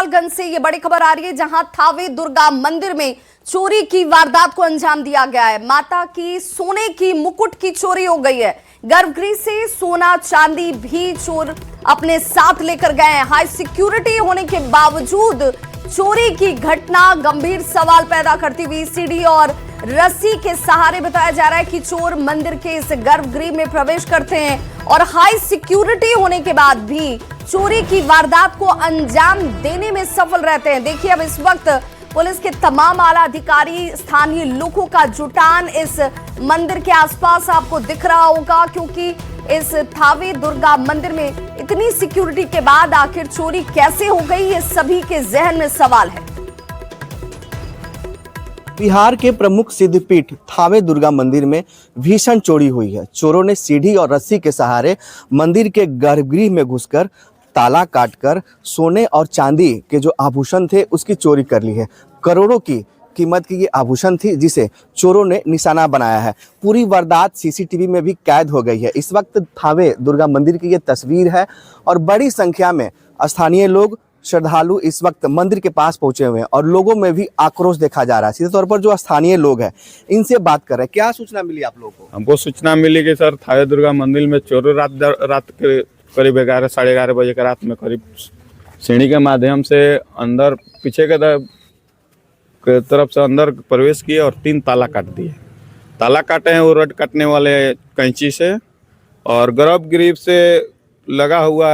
गोपालगंज से ये बड़ी खबर आ रही है, जहां थावे दुर्गा मंदिर में चोरी की वारदात को अंजाम दिया गया है। माता की सोने की मुकुट की चोरी हो गई है। गर्भगृह से सोना चांदी भी चोर अपने साथ लेकर गए हैं। हाई सिक्योरिटी होने के बावजूद चोरी की घटना गंभीर सवाल पैदा करती हुई सीढ़ी और रस्सी के सहारे बताया जा रहा है कि चोर मंदिर के इस गर्भगृह में प्रवेश करते हैं और हाई सिक्योरिटी होने के बाद भी चोरी की वारदात को अंजाम देने में सफल रहते हैं। देखिए, अब इस वक्त पुलिस के तमाम आला अधिकारी, स्थानीय लोगों का जुटान इस मंदिर के आसपास आपको दिख रहा होगा, क्योंकि इस थावे दुर्गा मंदिर में इतनी सिक्योरिटी के बाद आखिर चोरी कैसे हो गई, ये सभी के जहन में सवाल है। बिहार के प्रमुख सिद्धपीठ थावे दुर्गा मंदिर में भीषण चोरी हुई है। चोरों ने सीढ़ी और रस्सी के सहारे मंदिर के गर्भगृह में घुसकर ताला काटकर सोने और चांदी के जो आभूषण थे उसकी चोरी कर ली है। करोड़ों की कीमत की ये आभूषण थी जिसे चोरों ने निशाना बनाया है। पूरी वारदात सीसीटीवी में भी कैद हो गई है। इस वक्त थावे दुर्गा मंदिर की ये तस्वीर है और बड़ी संख्या में स्थानीय लोग, श्रद्धालु इस वक्त मंदिर के पास पहुंचे हुए हैं और लोगों में भी आक्रोश देखा जा रहा है। सीधे तौर पर जो स्थानीय लोग हैं इनसे बात कर रहे हैं। क्या सूचना मिली आप लोगों को? हमको सूचना मिली कि सर थावे दुर्गा मंदिर में चोरों रात के करीब 11 साढ़े 11 बजे के रात में करीब सीढ़ी के माध्यम से अंदर पीछे के तरफ से अंदर प्रवेश किए और 3 ताला काट दिए। ताला काटे हैं वो रड काटने वाले कैंची से, और गर्भगृह से लगा हुआ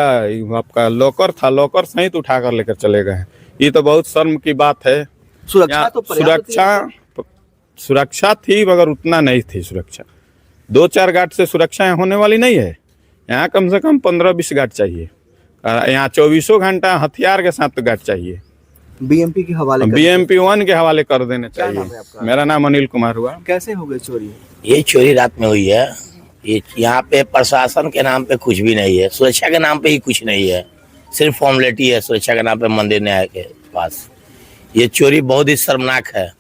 आपका लॉकर था, लॉकर सहित उठा कर लेकर चले गए हैं। ये तो बहुत शर्म की बात है। सुरक्षा थी मगर उतना नहीं थी सुरक्षा। 2-4 गार्ड से सुरक्षा होने वाली नहीं है। यहाँ कम से कम 15-20 गार्ड चाहिए। यहाँ 24 घंटा हथियार के साथ गार्ड चाहिए। बीएमपी के हवाले BMP 1 के हवाले कर देने चाहिए। मेरा नाम अनिल कुमार हुआ। कैसे हो गई चोरी? ये चोरी रात में हुई है। ये यहाँ पे प्रशासन के नाम पे कुछ भी नहीं है, सुरक्षा के नाम पे ही कुछ नहीं है, सिर्फ फॉर्मेलिटी है सुरक्षा के नाम पे मंदिर न्याय के पास। ये चोरी बहुत ही शर्मनाक है।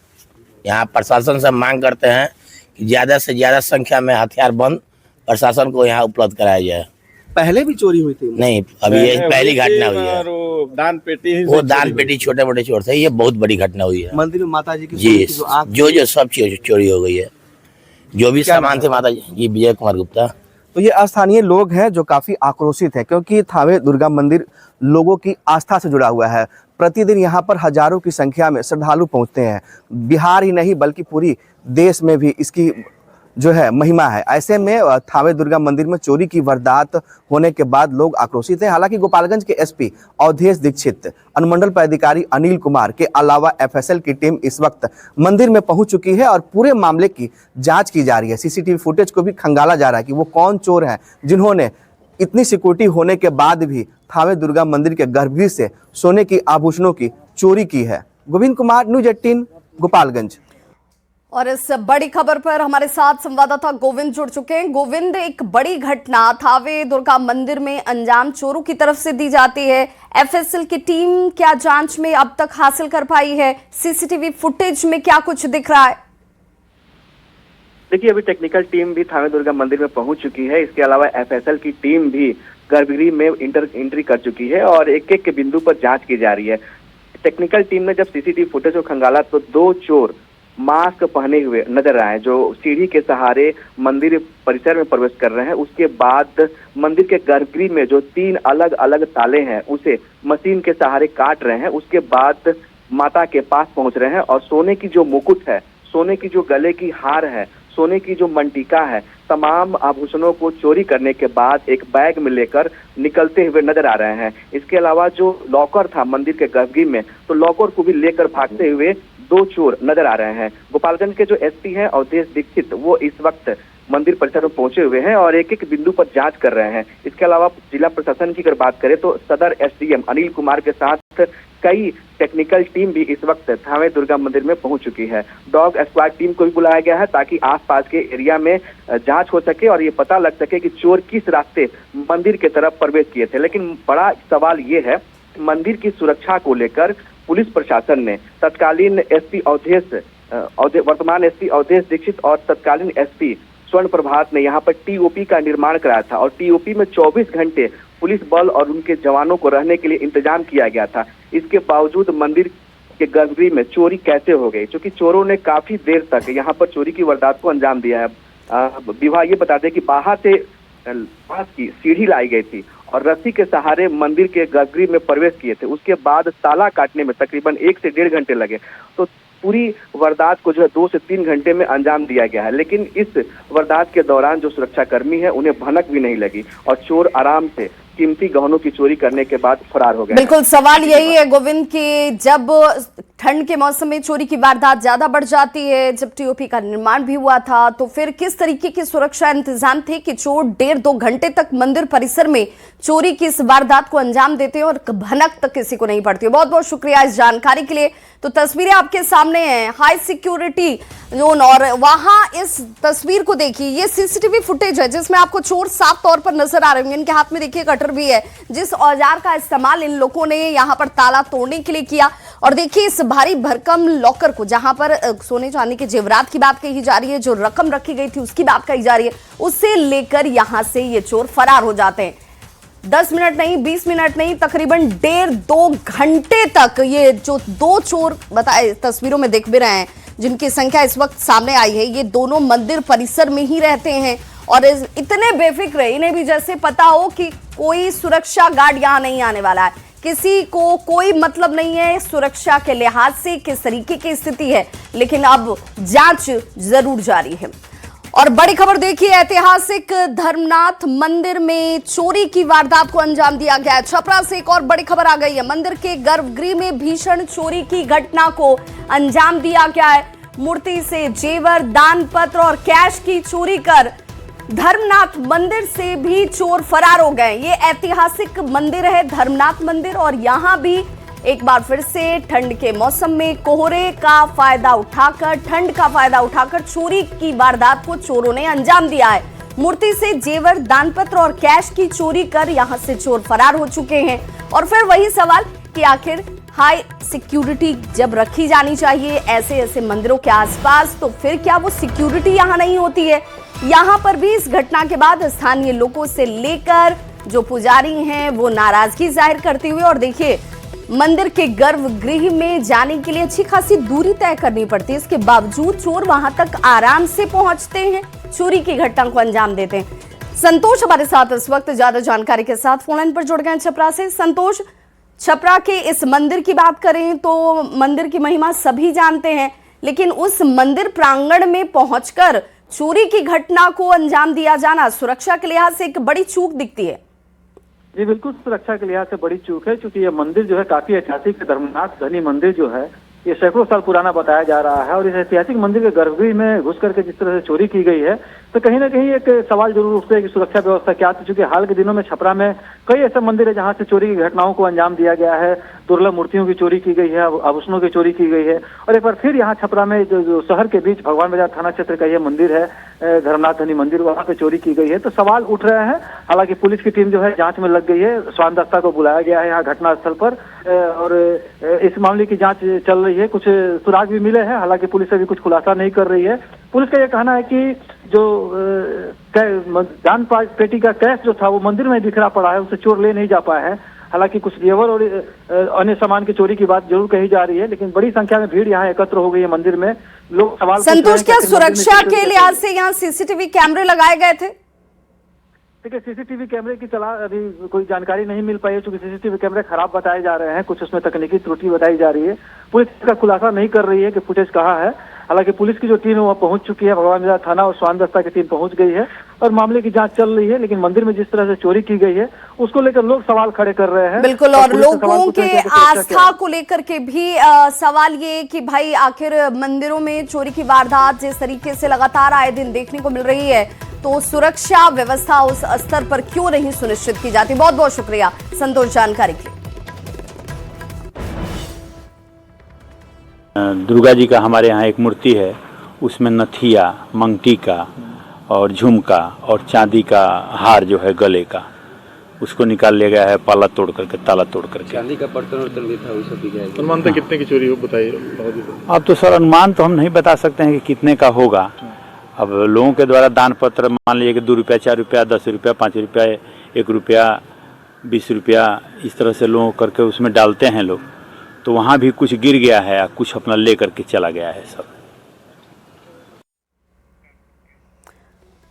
यहाँ प्रशासन से मांग करते हैं कि ज़्यादा से ज़्यादा संख्या में हथियारबंद प्रशासन को यहाँ उपलब्ध कराया जाए। पहले भी चोरी हुई थी? नहीं, अभी ये पहली घटना हुई है। वो दान पेटी छोटे मोटे चोर थे, ये बहुत बड़ी घटना हुई है। मंदिर में माता जी की जी जो सब चीज चोरी हो गई है, जो भी सामान थे माता जी। विजय कुमार गुप्ता। तो ये स्थानीय लोग हैं जो काफी आक्रोशित है, क्योंकि थावे दुर्गा मंदिर लोगों की आस्था से जुड़ा हुआ है। प्रतिदिन यहाँ पर हजारों की संख्या में श्रद्धालु पहुँचते हैं। बिहार ही नहीं बल्कि पूरी देश में भी इसकी जो है महिमा है। ऐसे में थावे दुर्गा मंदिर में चोरी की वारदात होने के बाद लोग आक्रोशित हैं। हालांकि गोपालगंज के SP अवधेश दीक्षित, अनुमंडल पदाधिकारी अनिल कुमार के अलावा FSL की टीम इस वक्त मंदिर में पहुंच चुकी है और पूरे मामले की जांच की जा रही है। CCTV फुटेज को भी खंगाला जा रहा है कि वो कौन चोर हैं जिन्होंने इतनी सिक्योरिटी होने के बाद भी थावे दुर्गा मंदिर के गर्भगृह से सोने की आभूषणों की चोरी की है। गोविंद कुमार, न्यूज़ 18 गोपालगंज। और इस बड़ी खबर पर हमारे साथ संवाददाता गोविंद जुड़ चुके हैं। गोविंद, एक बड़ी घटना थावे दुर्गा मंदिर में अंजाम चोरों की तरफ से दी जाती है। FSL की टीम क्या जांच में अब तक हासिल कर पाई है? CCTV फुटेज में क्या कुछ दिख रहा है? देखिए, अभी टेक्निकल टीम भी थावे दुर्गा मंदिर में पहुंच चुकी है। इसके अलावा FSL की टीम भी गर्भगृह में एंट्री कर चुकी है और एक एक के बिंदु पर जांच की जा रही है। टेक्निकल टीम ने जब CCTV फुटेज को खंगाला तो 2 चोर मास्क पहने हुए नजर आए जो सीढ़ी के सहारे मंदिर परिसर में प्रवेश कर रहे हैं। उसके बाद मंदिर के गर्भगृह में जो 3 अलग अलग ताले हैं उसे मशीन के सहारे काट रहे हैं। उसके बाद माता के पास पहुंच रहे हैं और सोने की जो मुकुट है, सोने की जो गले की हार है, सोने की जो मंटिका है, तमाम आभूषणों को चोरी करने के बाद एक बैग में लेकर निकलते हुए नजर आ रहे हैं। इसके अलावा जो लॉकर था मंदिर के गर्भगृह में, तो लॉकर को भी लेकर भागते हुए 2 चोर नजर आ रहे हैं। गोपालगंज के जो SP हैं अवधेश दीक्षित, वो इस वक्त मंदिर परिसर में पहुंचे हुए हैं और एक एक बिंदु पर जांच कर रहे हैं। इसके अलावा जिला प्रशासन की अगर बात करें तो सदर SDM अनिल कुमार के साथ कई टेक्निकल टीम भी इस वक्त थावे दुर्गा मंदिर में पहुंच चुकी है। डॉग स्क्वाड टीम को भी बुलाया गया है ताकि आसपास के एरिया में जांच हो सके और ये पता लग सके कि चोर किस रास्ते मंदिर की तरफ प्रवेश किए थे। लेकिन बड़ा सवाल ये है, मंदिर की सुरक्षा को लेकर पुलिस प्रशासन ने तत्कालीन वर्तमान SP अवधेश दीक्षित और तत्कालीन SP स्वर्ण प्रभात ने यहाँ पर TOP का निर्माण कराया था और TOP में 24 घंटे पुलिस बल और उनके जवानों को रहने के लिए इंतजाम किया गया था। इसके बावजूद मंदिर के गर्भगृह में चोरी कैसे हो गई, क्योंकि चोरों ने काफी देर तक यहाँ पर चोरी की वारदात को अंजाम दिया है। विभाग ये बता दें कि बाहर से बांस की सीढ़ी लाई गई थी और रस्सी के सहारे मंदिर के गर्भगृह में प्रवेश किए थे। उसके बाद ताला काटने में तकरीबन 1 से 1.5 घंटे लगे। तो पूरी वारदात को जो है 2 से 3 घंटे में अंजाम दिया गया है। लेकिन इस वारदात के दौरान जो सुरक्षाकर्मी है उन्हें भनक भी नहीं लगी और चोर आराम से कीमती गहनों की चोरी करने के बाद फरार हो गए। बिल्कुल, सवाल यही है गोविंद कि जब ठंड के मौसम में चोरी की वारदात ज्यादा बढ़ जाती है, जब टीओपी का निर्माण भी हुआ था, तो फिर किस तरीके के सुरक्षा इंतजाम थे कि चोर 1.5-2 घंटे तक मंदिर परिसर में चोरी की इस वारदात को अंजाम देते हैं और भनक तक किसी को नहीं पड़ती। बहुत बहुत शुक्रिया इस जानकारी के लिए। तो तस्वीरें आपके सामने हैं, हाई सिक्योरिटी जोन, और वहां इस तस्वीर को देखिए, ये सीसीटीवी फुटेज है जिसमें आपको चोर साफ तौर पर नजर आ रहे होंगे। इनके हाथ में देखिए कटर भी है, जिस औजार का इस्तेमाल इन लोगों ने यहाँ पर ताला तोड़ने के लिए किया। और देखिए इस भारी भरकम लॉकर को, जहां पर सोने चांदी के जेवरात की बात कही जा रही है, जो रकम रखी गई थी उसकी बात कही जा रही है, उसे लेकर यहां से ये चोर फरार हो जाते हैं। 10 मिनट नहीं, 20 मिनट नहीं, तकरीबन 1.5-2 घंटे तक ये जो 2 चोर बताए तस्वीरों में देख भी रहे हैं, जिनकी संख्या इस वक्त सामने आई है, ये दोनों मंदिर परिसर में ही रहते हैं और इतने बेफिक्र है, इन्हें भी जैसे पता हो कि कोई सुरक्षा गार्ड यहाँ नहीं आने वाला है, किसी को कोई मतलब नहीं है सुरक्षा के लिहाज से किस तरीके की स्थिति है। लेकिन अब जांच जरूर जारी है। और बड़ी खबर देखिए, ऐतिहासिक धर्मनाथ मंदिर में चोरी की वारदात को अंजाम दिया गया है। छपरा से एक और बड़ी खबर आ गई है। मंदिर के गर्भगृह में भीषण चोरी की घटना को अंजाम दिया गया है। मूर्ति से जेवर, दान पत्र और कैश की चोरी कर धर्मनाथ मंदिर से भी चोर फरार हो गए। ये ऐतिहासिक मंदिर है धर्मनाथ मंदिर, और यहाँ भी एक बार फिर से ठंड के मौसम में कोहरे का फायदा उठाकर, ठंड का फायदा उठाकर चोरी की वारदात को चोरों ने अंजाम दिया है। मूर्ति से जेवर, दानपत्र और कैश की चोरी कर यहां से चोर फरार हो चुके हैं। और फिर वही सवाल कि आखिर हाई सिक्योरिटी जब रखी जानी चाहिए ऐसे ऐसे मंदिरों के आसपास, तो फिर क्या वो सिक्योरिटी यहां नहीं होती है? यहां पर भी इस घटना के बाद स्थानीय लोगों से लेकर जो पुजारी हैं वो नाराजगी जाहिर करते हुए, और देखिए मंदिर के गर्भगृह में जाने के लिए अच्छी खासी दूरी तय करनी पड़ती है, इसके बावजूद चोर वहां तक आराम से पहुंचते हैं, चोरी की घटना को अंजाम देते हैं। संतोष हमारे साथ इस वक्त ज्यादा जानकारी के साथ फोन लाइन पर जुड़ गए छपरा से। संतोष, छपरा के इस मंदिर की बात करें तो मंदिर की महिमा सभी जानते हैं, लेकिन उस मंदिर प्रांगण में पहुंचकर चोरी की घटना को अंजाम दिया जाना सुरक्षा के लिहाज से एक बड़ी चूक दिखती है। जी बिल्कुल, सुरक्षा के लिहाज से बड़ी चूक है, क्योंकि ये मंदिर जो है काफी ऐतिहासिक धर्मनाथ धनी मंदिर जो है ये सैकड़ों साल पुराना बताया जा रहा है। और इस ऐतिहासिक मंदिर के गर्भगृह में घुस करके जिस तरह से चोरी की गई है, तो कहीं ना कहीं एक सवाल जरूर उठता है कि सुरक्षा व्यवस्था क्या थी। चूंकि हाल के दिनों में छपरा में कई ऐसे मंदिर है जहां से चोरी की घटनाओं को अंजाम दिया गया है। दुर्लभ मूर्तियों की चोरी की गई है, आभूषणों की चोरी की गई है। और एक बार फिर यहाँ छपरा में जो शहर के बीच भगवान बाजार थाना क्षेत्र का यह मंदिर है धर्मनाथ धनी मंदिर, वहाँ पे चोरी की गई है। तो सवाल उठ रहे हैं। हालांकि पुलिस की टीम जो है जांच में लग गई है, स्वान दस्ता को बुलाया गया है यहाँ घटनास्थल पर, और इस मामले की जांच चल रही है। कुछ सुराग भी मिले हैं, हालांकि पुलिस अभी कुछ खुलासा नहीं कर रही है। पुलिस का यह कहना है कि जो दान पेटी का कैश जो था वो मंदिर में बिखरा पड़ा है, उसे चोर ले नहीं जा पाया है। हालांकि कुछ जेवर और अन्य सामान की चोरी की बात जरूर कही जा रही है, लेकिन बड़ी संख्या में भीड़ यहाँ एकत्र हो गई है मंदिर में। लोग सवाल संतोष, क्या सुरक्षा के लिहाज से यहाँ सीसीटीवी कैमरे लगाए गए थे? देखिए, सीसीटीवी कैमरे की अभी कोई जानकारी नहीं मिल पाई है, क्योंकि सीसीटीवी कैमरे खराब बताए जा रहे हैं, कुछ उसमें तकनीकी त्रुटि बताई जा रही है। पुलिस इसका खुलासा नहीं कर रही है कि फुटेज कहाँ है। हालांकि पुलिस की जो टीम है वह पहुंच चुकी है, भगवान बाजार थाना और स्वान दस्ता की टीम पहुंच गई है और मामले की जांच चल रही है। लेकिन मंदिर में जिस तरह से चोरी की गई है उसको लेकर लोग सवाल खड़े कर रहे हैं। बिल्कुल, और लोगों के आस्था को लेकर के भी सवाल ये कि भाई आखिर मंदिरों में चोरी की वारदात जिस तरीके से लगातार आए दिन देखने को मिल रही है, तो सुरक्षा व्यवस्था उस स्तर पर क्यों नहीं सुनिश्चित की जाती? बहुत बहुत शुक्रिया संतोष जानकारी के लिए। दुर्गा जी का हमारे यहाँ एक मूर्ति है, उसमें नथिया, मंगटीका और झुमका और चांदी का हार जो है गले का, उसको निकाल लिया गया है पाला तोड़ करके, ताला तोड़ करके। चांदी का बर्तन भी था, वो सब भी गया। अनुमान तो कितने की चोरी हो बताइए? अब तो सर अनुमान तो हम नहीं बता सकते हैं कि कितने का होगा। अब लोगों के द्वारा दान पत्र मान लीजिए कि 2 रुपया, 4 रुपया, 10 रुपया, 5 रुपया, 1 रुपया 20 रुपया इस तरह से लोगों करके उसमें डालते हैं लोग, तो वहाँ भी कुछ गिर गया है, कुछ अपना ले करके चला गया है सब।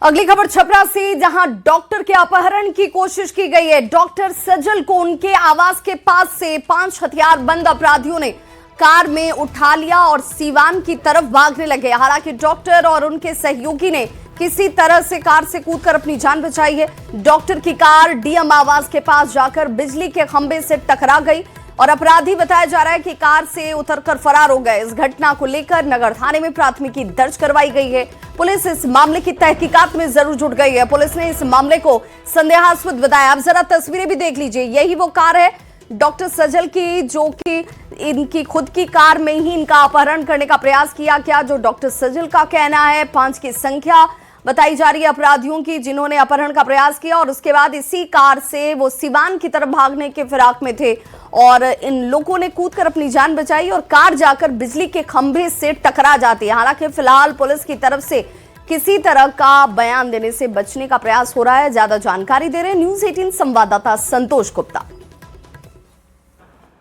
अगली खबर छपरा से, जहां डॉक्टर के अपहरण की कोशिश की गई है। डॉक्टर सजल को उनके आवास के पास से 5 हथियारबंद अपराधियों ने कार में उठा लिया और सीवान की तरफ भागने लगे। हालांकि डॉक्टर और उनके सहयोगी ने किसी तरह से कार से कूदकर अपनी जान बचाई है। डॉक्टर की कार डीएम आवास के पास जाकर बिजली के खंभे से टकरा गई और अपराधी बताया जा रहा है कि कार से उतरकर फरार हो गए। इस घटना को लेकर नगर थाने में प्राथमिकी दर्ज करवाई गई है। पुलिस इस मामले की तहकीकात में जरूर जुट गई है। पुलिस ने इस मामले को संदेहास्पद बताया। अब जरा तस्वीरें भी देख लीजिए। यही वो कार है डॉक्टर सजल की, जो कि इनकी खुद की कार में ही इनका अपहरण करने का प्रयास किया गया। जो डॉक्टर सजल का कहना है, 5 की संख्या बताई जा रही है अपराधियों की जिन्होंने अपहरण का प्रयास किया और उसके बाद इसी कार से वो सिवान की तरफ भागने के फिराक में थे और इन लोगों ने कूदकर अपनी जान बचाई और कार जाकर बिजली के खंभे से टकरा जाती है। हालांकि फिलहाल पुलिस की तरफ से किसी तरह का बयान देने से बचने का प्रयास हो रहा है। ज्यादा जानकारी दे रहे हैं न्यूज़ 18 संवाददाता संतोष गुप्ता।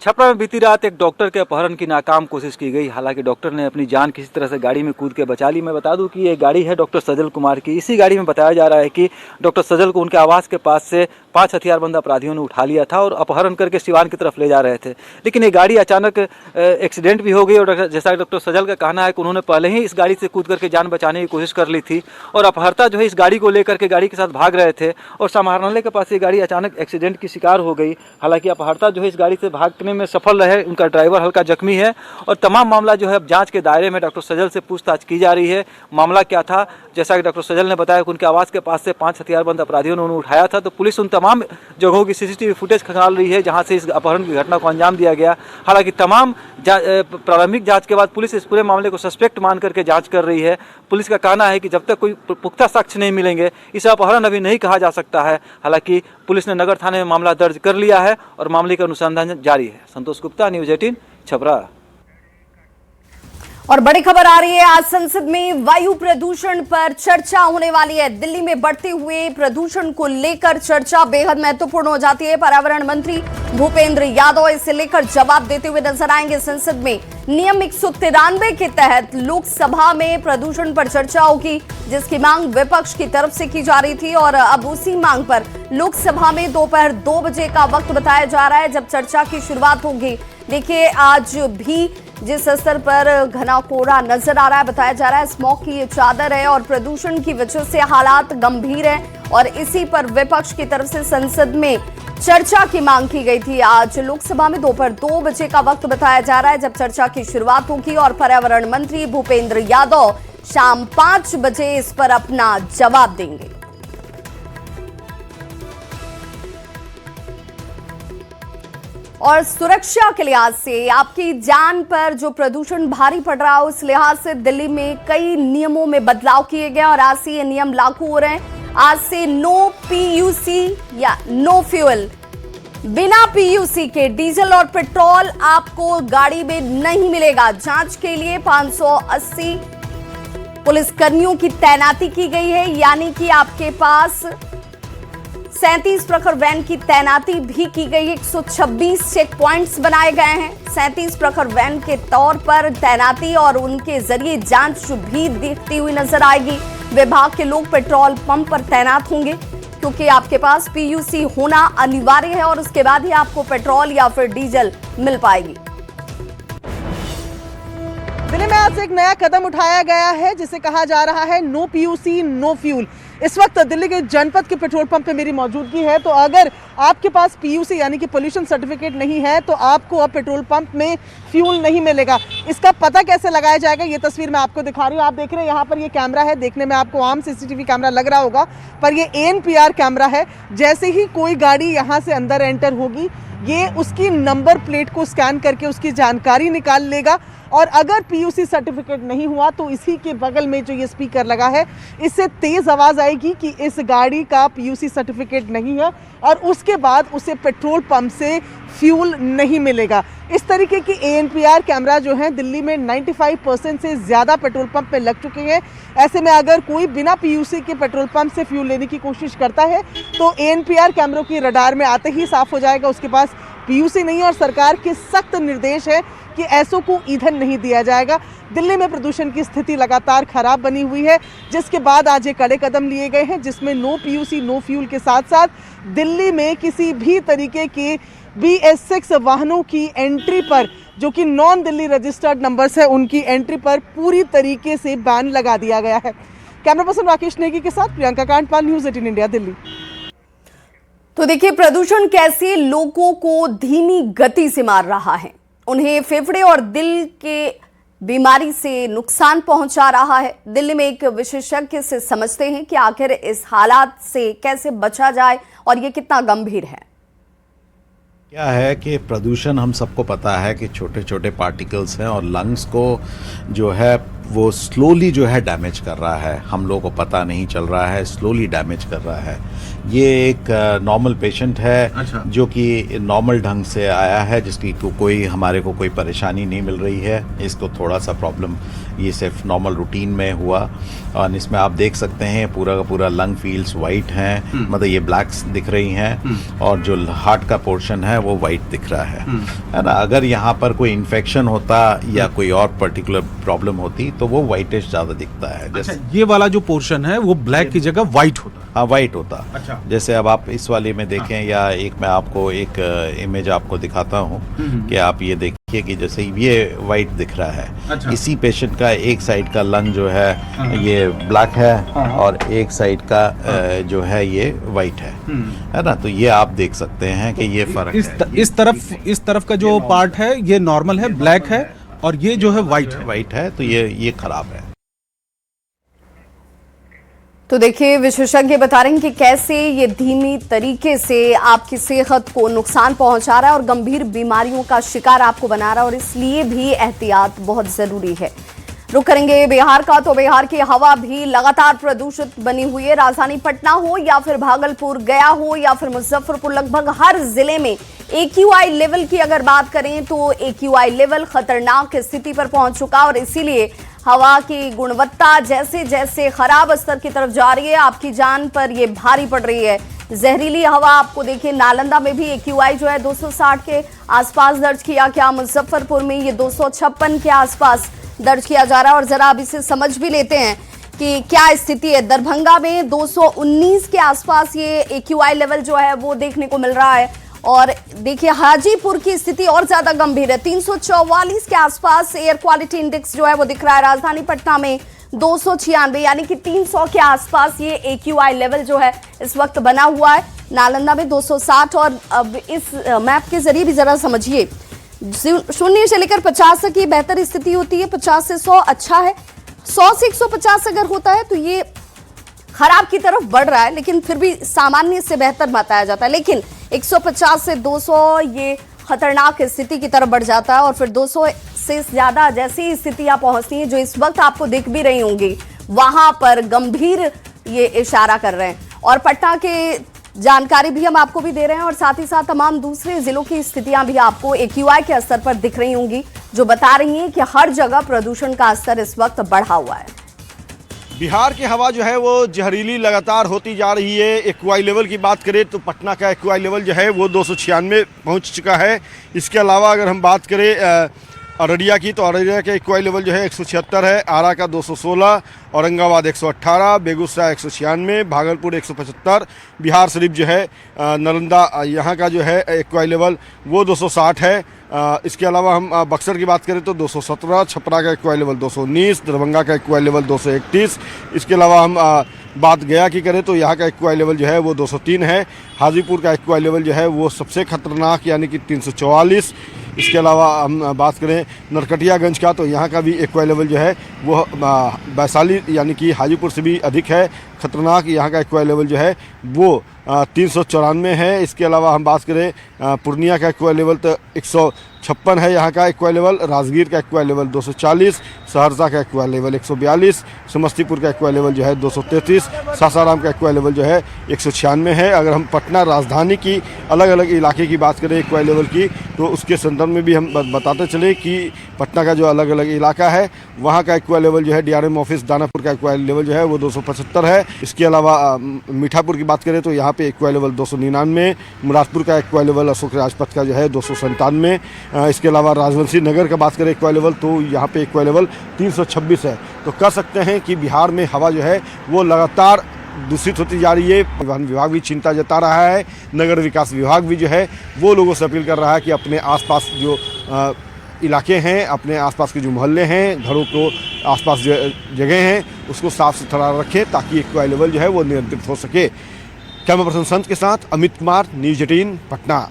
छपरा में बीती रात एक डॉक्टर के अपहरण की नाकाम कोशिश की गई। हालांकि डॉक्टर ने अपनी जान किसी तरह से गाड़ी में कूद के बचा ली। मैं बता दूं कि ये गाड़ी है डॉक्टर सजल कुमार की। इसी गाड़ी में बताया जा रहा है कि डॉक्टर सजल को उनके आवास के पास से 5 हथियारबंद अपराधियों ने उठा लिया था और अपहरण करके सिवान की तरफ ले जा रहे थे। लेकिन ये गाड़ी अचानक एक्सीडेंट भी हो गई और जैसा डॉक्टर सजल का कहना है कि उन्होंने पहले ही इस गाड़ी से कूद करके जान बचाने की कोशिश कर ली थी और अपहर्ता जो है इस गाड़ी को लेकर के गाड़ी के साथ भाग रहे थे और समाहरणालय के पास ये गाड़ी अचानक एक्सीडेंट की शिकार हो गई। हालांकि अपहर्ता जो है इस गाड़ी से भागने में सफल रहे, उनका ड्राइवर हल्का जख्मी है और तमाम मामला जो है अब जांच के दायरे में डॉक्टर सजल से पूछताछ की जा रही है। मामला क्या था, जैसा कि डॉक्टर सजल ने बताया कि उनके आवास के पास से 5 हथियारबंद अपराधियों ने उन्हें उठाया था। तो पुलिस उन तमाम जगहों की सीसीटीवी फुटेज खंगाल रही है जहां से इस अपहरण की घटना को अंजाम दिया गया। हालांकि तमाम प्रारंभिक जांच के बाद पुलिस इस पूरे मामले को सस्पेक्ट मान करके जांच कर रही है। पुलिस का कहना है कि जब तक कोई पुख्ता साक्ष्य नहीं मिलेंगे इसे अपहरण अभी नहीं कहा जा सकता है। हालांकि पुलिस ने नगर थाने में मामला दर्ज कर लिया है और मामले का अनुसंधान जारी है। संतोष गुप्ता, न्यूज़ 18 छपरा। और बड़ी खबर आ रही है, आज संसद में वायु प्रदूषण पर चर्चा होने वाली है। दिल्ली में बढ़ते हुए प्रदूषण को लेकर चर्चा बेहद महत्वपूर्ण हो जाती है। पर्यावरण मंत्री भूपेंद्र यादव इसे लेकर जवाब देते हुए नजर आएंगे। संसद में नियम 193 के तहत लोकसभा में प्रदूषण पर चर्चा होगी, जिसकी मांग विपक्ष की तरफ से की जा रही थी और अब उसी मांग पर लोकसभा में दोपहर 2 बजे का वक्त बताया जा रहा है जब चर्चा की शुरुआत होगी। देखिए, आज भी जिस स्तर पर घना कोहरा नजर आ रहा है, बताया जा रहा है स्मॉग की ये चादर है और प्रदूषण की वजह से हालात गंभीर हैं और इसी पर विपक्ष की तरफ से संसद में चर्चा की मांग की गई थी। आज लोकसभा में दोपहर 2 बजे का वक्त बताया जा रहा है जब चर्चा की शुरुआत होगी और पर्यावरण मंत्री भूपेंद्र यादव शाम 5 बजे इस पर अपना जवाब देंगे। और सुरक्षा के लिहाज से, आपकी जान पर जो प्रदूषण भारी पड़ रहा है उस लिहाज से दिल्ली में कई नियमों में बदलाव किए गए और आज से ये नियम लागू हो रहे हैं। आज से नो पीयूसी या नो फ्यूल, बिना पीयूसी के डीजल और पेट्रोल आपको गाड़ी में नहीं मिलेगा। जांच के लिए 580 पुलिसकर्मियों की तैनाती की गई है, यानी कि आपके पास 37 प्रखर वैन की तैनाती भी की गई है। 126 चेक पॉइंट्स बनाए गए हैं। 37 प्रखर वैन के तौर पर तैनाती और उनके जरिए जांच भी दिखती हुई नजर आएगी। विभाग के लोग पेट्रोल पंप पर तैनात होंगे क्योंकि आपके पास पीयूसी होना अनिवार्य है और उसके बाद ही आपको पेट्रोल या फिर डीजल मिल पाएगी। दिल्ली में आज से एक नया कदम उठाया गया है जिसे कहा जा रहा है नो पीयूसी नो फ्यूल। इस वक्त दिल्ली के जनपद के पेट्रोल पंप पे मेरी मौजूदगी है, तो अगर आपके पास पीयूसी यानी कि पोल्यूशन सर्टिफिकेट नहीं है तो आपको अब पेट्रोल पंप में फ्यूल नहीं मिलेगा। इसका पता कैसे लगाया जाएगा ये तस्वीर मैं आपको दिखा रही हूँ। आप देख रहे हैं यहाँ पर ये कैमरा है, देखने में आपको आम सीसीटीवी कैमरा लग रहा होगा पर ये ANPR कैमरा है। जैसे ही कोई गाड़ी यहाँ से अंदर एंटर होगी ये उसकी नंबर प्लेट को स्कैन करके उसकी जानकारी निकाल लेगा और अगर पीयूसी सर्टिफिकेट नहीं हुआ तो इसी के बगल में जो ये स्पीकर लगा है इससे तेज आवाज आएगी कि इस गाड़ी का पीयूसी सर्टिफिकेट नहीं है और उसके बाद उसे पेट्रोल पंप से फ्यूल नहीं मिलेगा। इस तरीके की ANPR कैमरा जो है दिल्ली में 95% से ज़्यादा पेट्रोल पंप पे लग चुके हैं। ऐसे में अगर कोई बिना PUC के पेट्रोल पंप से फ्यूल लेने की कोशिश करता है तो ANPR कैमरों की रडार में आते ही साफ हो जाएगा उसके पास PUC नहीं, और सरकार के सख्त निर्देश है कि ऐसों को ईंधन नहीं दिया जाएगा। दिल्ली में प्रदूषण की स्थिति लगातार खराब बनी हुई है, जिसके बाद आज ये कड़े कदम लिए गए हैं जिसमें नो PUC नो फ्यूल के साथ साथ दिल्ली में किसी भी तरीके के BS6 वाहनों की एंट्री पर, जो कि नॉन दिल्ली रजिस्टर्ड नंबर्स है, उनकी एंट्री पर पूरी तरीके से बैन लगा दिया गया है। कैमरा पर्सन राकेश नेगी के साथ प्रियंका कांडपाल, न्यूज़ 18 इंडिया, दिल्ली। तो देखिए प्रदूषण कैसे लोगों को धीमी गति से मार रहा है, उन्हें फेफड़े और दिल के बीमारी से नुकसान पहुंचा रहा है। दिल्ली में एक विशेषज्ञ से समझते हैं कि आखिर इस हालात से कैसे बचा जाए और ये कितना गंभीर है। क्या है कि प्रदूषण, हम सबको पता है कि छोटे छोटे पार्टिकल्स हैं और लंग्स को जो है वो स्लोली जो है डैमेज कर रहा है। हम लोगों को पता नहीं चल रहा है, स्लोली डैमेज कर रहा है। ये एक नॉर्मल पेशेंट है जो कि नॉर्मल ढंग से आया है, जिसकी कोई हमारे को कोई परेशानी नहीं मिल रही है। इसको थोड़ा सा प्रॉब्लम ये सिर्फ नॉर्मल रूटीन में हुआ, और इसमें आप देख सकते हैं पूरा का पूरा लंग फील्ड्स वाइट हैं, मतलब ये ब्लैक्स दिख रही हैं, और जो हार्ट का पोर्शन है वो वाइट दिख रहा है ना। अगर यहाँ पर कोई इन्फेक्शन होता या कोई और पर्टिकुलर प्रॉब्लम होती तो वो वाइटिश ज़्यादा दिखता है। जैसे ये वाला जो पोर्शन है वो ब्लैक की जगह वाइट होता है। हाँ, वाइट होता। अच्छा। जैसे अब आप इस वाले में देखें, या एक मैं आपको एक इमेज आपको दिखाता हूँ कि आप ये देखिए कि जैसे ये वाइट दिख रहा है। अच्छा। इसी पेशेंट का एक साइड का लंग जो है ये ब्लैक है, और एक साइड का जो है ये वाइट है ना। तो ये आप देख सकते हैं कि ये फर्क है। इस तरफ का जो पार्ट है ये नॉर्मल है, ब्लैक है, और ये जो है वाइट है, तो ये खराब है। तो देखिए विशेषज्ञ बता रहे हैं कि कैसे ये धीमी तरीके से आपकी सेहत को नुकसान पहुंचा रहा है और गंभीर बीमारियों का शिकार आपको बना रहा है, और इसलिए भी एहतियात बहुत जरूरी है। रुक करेंगे बिहार का, तो बिहार की हवा भी लगातार प्रदूषित बनी हुई है। राजधानी पटना हो या फिर भागलपुर, गया हो या फिर मुजफ्फरपुर, लगभग हर जिले में AQI लेवल की अगर बात करें तो AQI लेवल खतरनाक स्थिति पर पहुंच चुका, और इसीलिए हवा की गुणवत्ता जैसे जैसे खराब स्तर की तरफ जा रही है, आपकी जान पर ये भारी पड़ रही है। जहरीली हवा आपको देखिए, नालंदा में भी AQI जो है 260 के आसपास दर्ज किया गया, मुजफ्फरपुर में ये 256 के आसपास दर्ज किया जा रहा है। और जरा अब इसे समझ भी लेते हैं कि क्या स्थिति है। दरभंगा में 219 के आसपास ये AQI लेवल जो है वो देखने को मिल रहा है, और देखिए हाजीपुर की स्थिति और ज्यादा गंभीर है, 344 के आसपास एयर क्वालिटी इंडेक्स जो है वो दिख रहा है। राजधानी पटना में 296, यानी कि 300 के आसपास ये AQI लेवल जो है इस वक्त बना हुआ है। नालंदा में 260, और अब इस मैप के जरिए भी जरा समझिए, 0 से लेकर 50 तक की बेहतर स्थिति होती है, 50 से 100 अच्छा है, 100 से 150 अगर होता है तो ये खराब की तरफ बढ़ रहा है, लेकिन फिर भी सामान्य से बेहतर बताया जाता है। लेकिन 150 से 200 ये खतरनाक स्थिति की तरफ बढ़ जाता है, और फिर 200 से ज्यादा जैसी स्थितियां पहुंचती हैं जो इस वक्त आपको दिख भी रही होंगी, वहां पर गंभीर ये इशारा कर रहे हैं। और पटना के जानकारी भी हम आपको भी दे रहे हैं, और साथ ही साथ तमाम दूसरे जिलों की स्थितियां भी आपको AQI के स्तर पर दिख रही होंगी, जो बता रही हैं कि हर जगह प्रदूषण का स्तर इस वक्त बढ़ा हुआ है। बिहार की हवा जो है वो जहरीली लगातार होती जा रही है। AQI लेवल की बात करें तो पटना का AQI लेवल जो है वो 296 पहुंच चुका है। इसके अलावा अगर हम बात करें अररिया की, तो अररिया का AQI लेवल जो है 176 है, आरा का 216, औरंगाबाद 118, बेगूसराय 196, भागलपुर 175, बिहार शरीफ जो है नालंदा यहाँ का जो है AQI लेवल वो 260 है। इसके अलावा हम बक्सर की बात करें तो 217, छपरा का AQI लेवल 219, दरभंगा का AQI लेवल 231। इसके अलावा हम बात गया की करें तो यहाँ का AQI लेवल जो है वो 203 है। हाजीपुर का AQI लेवल जो है वो सबसे खतरनाक यानी कि 344। इसके अलावा हम बात करें नरकटियागंज का, तो यहाँ का भी AQI लेवल जो है वो वैशाली यानी कि हाजीपुर से भी अधिक है। खतरनाक यहाँ का एक्वा लेवल जो है वो 394 है। इसके अलावा हम बात करें पूर्णिया का एक्वा लेवल तो 156 है यहाँ का एक्वा लेवल, राजगीर का एक्वा लेवल 240, सहरसा का एक्वा लेवल 142, समस्तीपुर का एक्वा लेवल जो है 233, सासाराम का एक्वा लेवल जो है 196 है। अगर हम पटना राजधानी की अलग अलग इलाके की बात करें एक्वा लेवल की, तो उसके संदर्भ में भी हम बताते चले कि पटना का जो अलग अलग इलाका है वहाँ का एक्वा लेवल जो है DRM ऑफिस दानापुर का एक्वा लेवल जो है वो 275 है। इसके अलावा मीठापुर की बात करें तो यहाँ पे एक्वा लेवल 299, मुरादपुर का एक्वा लेवल अशोक राजपथ का जो है 297। इसके अलावा राजवंशी नगर का बात करें एक्वा लेवल तो यहाँ पे एक्वा लेवल 326 है। तो कह सकते हैं कि बिहार में हवा जो है वो लगातार दूषित होती जा रही है। परिवहन विभाग भी चिंता जता रहा है, नगर विकास विभाग भी जो है वो लोगों से अपील कर रहा है कि अपने आसपास जो इलाके हैं, अपने आसपास के जो मोहल्ले हैं, घरों को आसपास जो जगह हैं उसको साफ सुथरा रखें ताकि एक्वा लेवल जो है वो नियंत्रित हो सके। कैमरा पर्सन संत के साथ अमित कुमार, न्यूज़ 18 पटना।